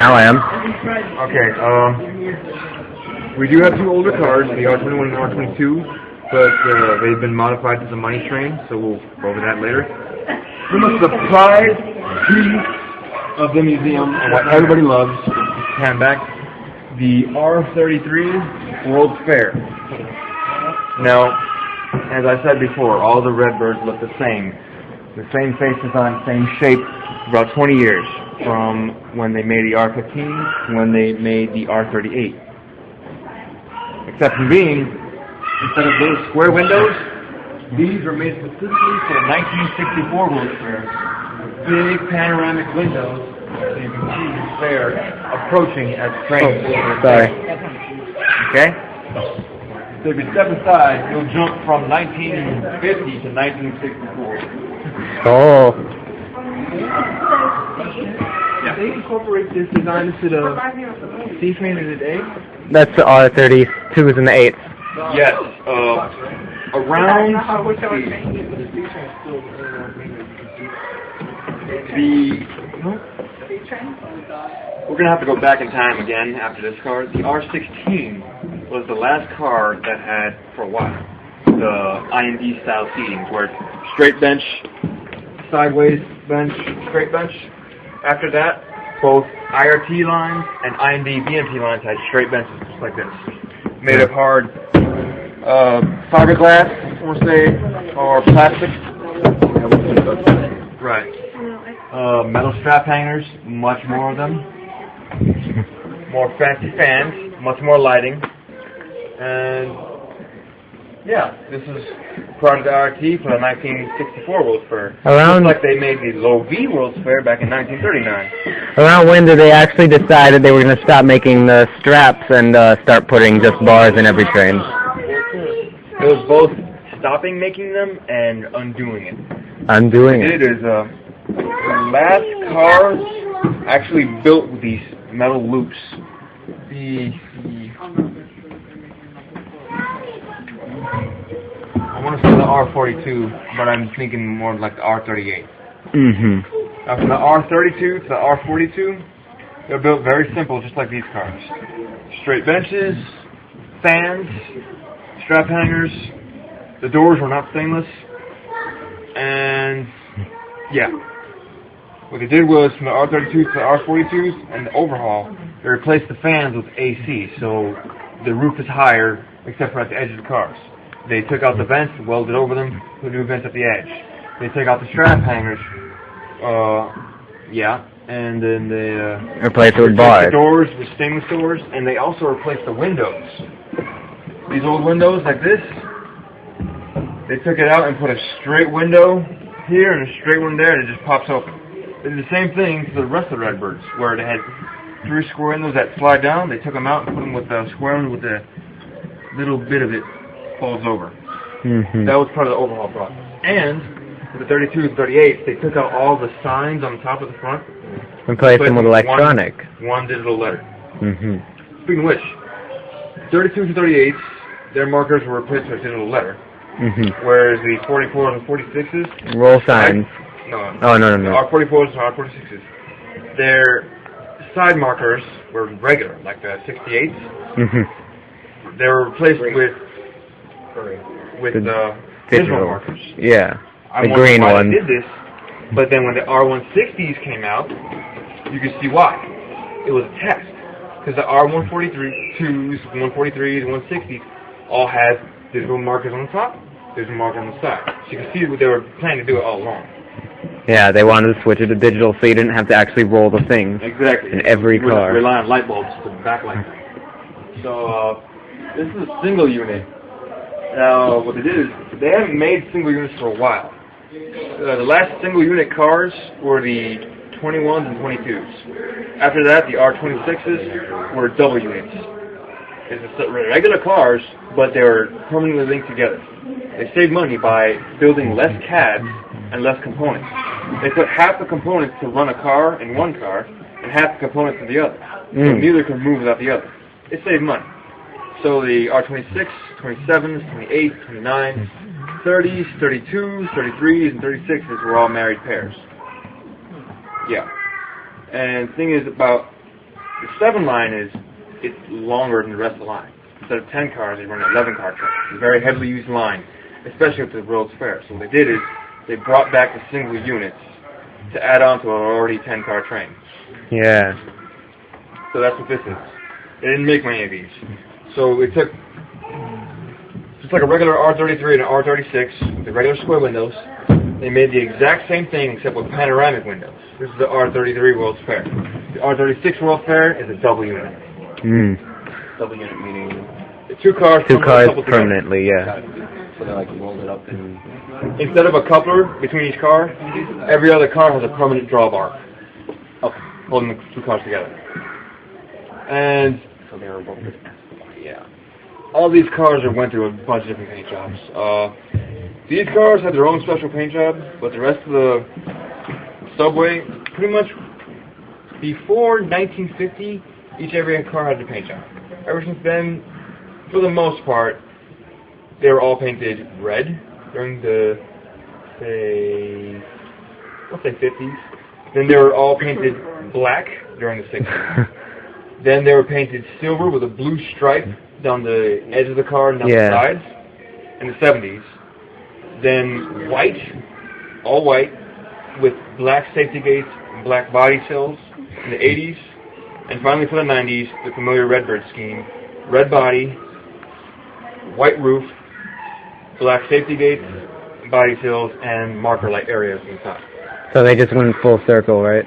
Now I am. Okay, we do have two older cars, the R21 and R22, but they've been modified to the money train, so we'll go over that later. The most surprise piece of the museum and what everybody loves came back, the R33 World's Fair. Now, as I said before, all the Redbirds look the same face design, same shape, about 20 years, from when they made the R15 to when they made the R38. Exception being, instead of those square windows, these were made specifically for the 1964 World's Fair. Big panoramic windows, so you can see the fair approaching as trains. Sorry. Okay? So if you step aside, you'll jump from 1950 to 1964. Oh. Did they incorporate this design into the C-Train of the day? That's the R32s and the 8s. Yes. Around we're going to have to go back in time again after this car. The R16 was the last car that had, for a while, the IND style seating, where it's straight bench, sideways bench, straight bench. After that, both IRT lines and IND BMT lines had straight benches just like this, made of hard fiberglass, we'll say, or plastic. Right. Metal strap hangers, much more of them. More fancy fans, much more lighting. And yeah, this is part of the RT for the 1964 World's Fair. Just like they made the Low V World's Fair back in 1939. Around when did they actually decide that they were going to stop making the straps and start putting just bars in every train? It was both stopping making them and undoing it. Undoing it? It is the last cars actually built with these metal loops. I want to say the R42, but I'm thinking more like the R38. Now from the R32 to the R42, they're built very simple, just like these cars. Straight benches, fans, strap hangers. The doors were not stainless, and yeah. What they did was, from the R32 to the R42s and the overhaul, they replaced the fans with AC, so the roof is higher, except for at the edge of the cars. They took out the vents, welded over them, put new vents at the edge. They took out the strap hangers, and then they replaced it with bars. The doors with stainless doors, and they also replaced the windows. These old windows like this, they took it out and put a straight window here and a straight one there, and it just pops open. They did the same thing to the rest of the Redbirds, where they had 3 square windows that slide down. They took them out and put them with a square one with a little bit of it falls over. That was part of the overhaul process. And for the 32s and 38s, they took out all the signs on the top of the front. Replaced them with electronic. One digital letter. Speaking of which, 32s and 38s, their markers were replaced with a digital letter. Whereas the 44s and 46s... Roll signs. No. Oh, no. The R44s and R46s. Their side markers were regular, like the 68s. They were replaced with digital markers. Yeah, the green one. They did this, but then when the R160s came out, you can see why. It was a test, because the R142s, 143s, 160s all had digital markers on the top, digital markers on the side. So you can see what they were planning to do it all along. Yeah, they wanted to switch it to digital so you didn't have to actually roll the things. Exactly. In every car. Rely on light bulbs to backlight. So this is a single unit. Now what they did is they haven't made single units for a while. The last single unit cars were the 21s and 22s. After that, the R26s were double units. It's regular cars, but they were permanently linked together. They saved money by building less cabs and less components. They put half the components to run a car in one car, and half the components in the other. So neither can move without the other. It saved money. So the R26, 27s, 28s, 29s, 30s, 32s, 33s, and 36s were all married pairs. Yeah. And the thing is about The 7 line it's longer than the rest of the line. Instead of 10 cars, they run an 11-car train. It's a very heavily used line, especially at the World's Fair. So what they did is they brought back the single units to add on to an already 10-car train. Yeah. So that's what this is. They didn't make many of these. So it took just like a regular R33 and an R36 with the regular square windows. They made the exact same thing except with panoramic windows. This is the R33 World's Fair. The R36 World Fair is a double unit. Double unit meaning the two cars permanently, yeah. So they like rolled it up and instead of a coupler between each car, every other car has a permanent drawbar holding the two cars together. And so they were both all these cars went through a bunch of different paint jobs. These cars had their own special paint job, but the rest of the subway, pretty much before 1950, every car had a paint job. Ever since then, for the most part, they were all painted red during the, let's say 50s. Then they were all painted black during the 60s. Then they were painted silver with a blue stripe down the edge of the car and down the sides in the 70s. Then white, all white, with black safety gates and black body sills in the 80s. And finally for the 90s, the familiar Redbird scheme. Red body, white roof, black safety gates, body sills, and marker light areas inside. So they just went full circle, right?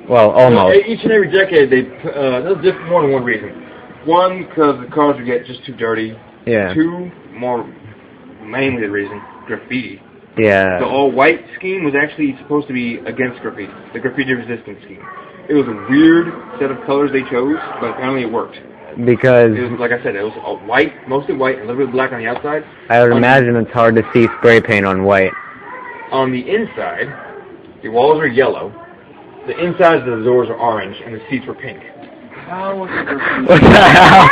Well, almost. Each and every decade, there's more than one reason. One, because the cars would get just too dirty. Yeah. Two, mainly the reason, graffiti. Yeah. The all-white scheme was actually supposed to be against graffiti, the graffiti-resistant scheme. It was a weird set of colors they chose, but apparently it worked. Because, it was, like I said, it was white, mostly white, and a little bit of black on the outside. I would imagine it's hard to see spray paint on white. On the inside, the walls are yellow, the insides of the doors are orange, and the seats were pink. What the hell?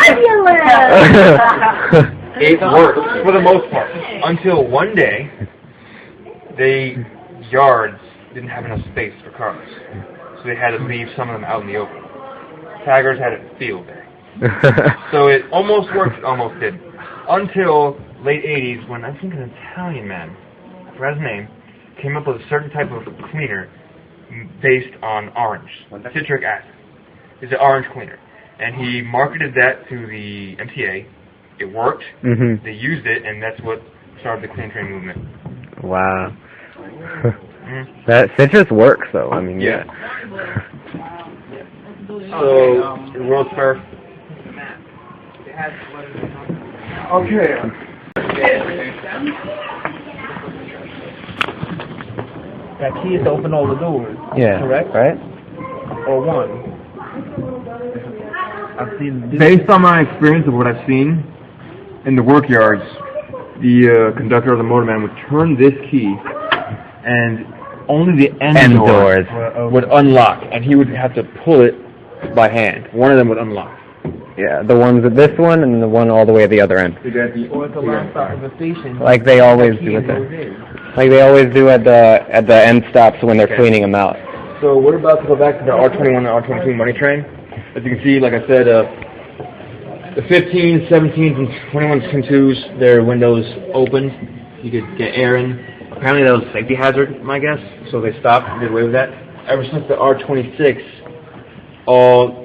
It worked, for the most part, until one day, the yards didn't have enough space for cars, so they had to leave some of them out in the open. Taggers had a field day. So it almost worked, it almost didn't. Until late 80s, when I think an Italian man, I forgot his name, came up with a certain type of cleaner based on orange, citric acid. It's an orange cleaner. And he marketed that to the MTA. It worked. They used it, and that's what started the clean train movement. Wow. That citrus works, though. I mean, yeah. So, the World's Fair. Okay. That key is to open all the doors. Yeah. Correct? Right? Or one. I've seen. Based on my experience of what I've seen in the work yards, the conductor or the motorman would turn this key, and only the end doors would unlock, and he would have to pull it by hand. One of them would unlock. Yeah, the ones at this one and the one all the way at the other end. Or at the last stop of the station. Like they always do at the end stops when they're cleaning them out. So we're about to go back to the R21 and R22 money train. As you can see, like I said, the 15s, 17s, and 21s and 2s, their windows opened. You could get air in. Apparently that was a safety hazard, my guess, so they stopped and did away with that. Ever since the R26, all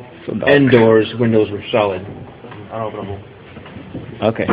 end doors, windows were solid, unopenable. Okay.